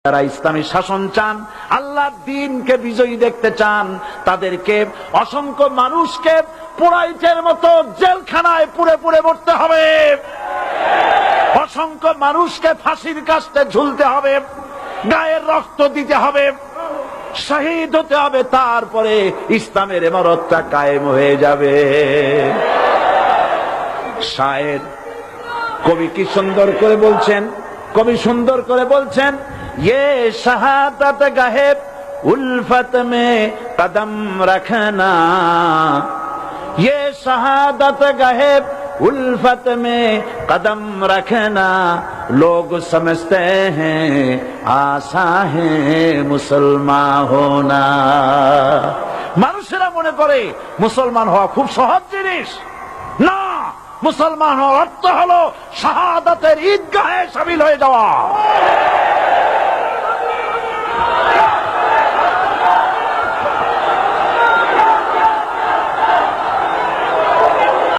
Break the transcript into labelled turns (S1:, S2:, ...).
S1: যারা ইসলামী শাসন চান, আল্লাহর দ্বীনকে বিজয়ী দেখতে চান, তাদেরকে অসংখ্য মানুষকে পোড়াইটের মতো জেলখানায় পুড়ে পুড়ে মরতে হবে, অসংখ্য মানুষকে ফাঁসির কাস্তে ঝুলতে হবে, গায়ের রক্ত দিতে হবে, শহীদ হতে হবে, তারপরে ইসলামের ইমারতটা কায়েম হয়ে যাবে। শায়ের কবি কি সুন্দর করে বলছেন, কবি সুন্দর করে বলছেন, ये शहादत गहे उल्फत में कदम रखना, ये शहादत गहे उल्फत में कदम रखना, लोग समझते हैं आसा है मुसलमान होना। মানুষেরা মনে করে মুসলমান হওয়া খুব সহজ জিনিস। না, মুসলমান হওয়ার অর্থ হলো শাহাদাতের ঈদগাহে শামিল হয়ে যাওয়া।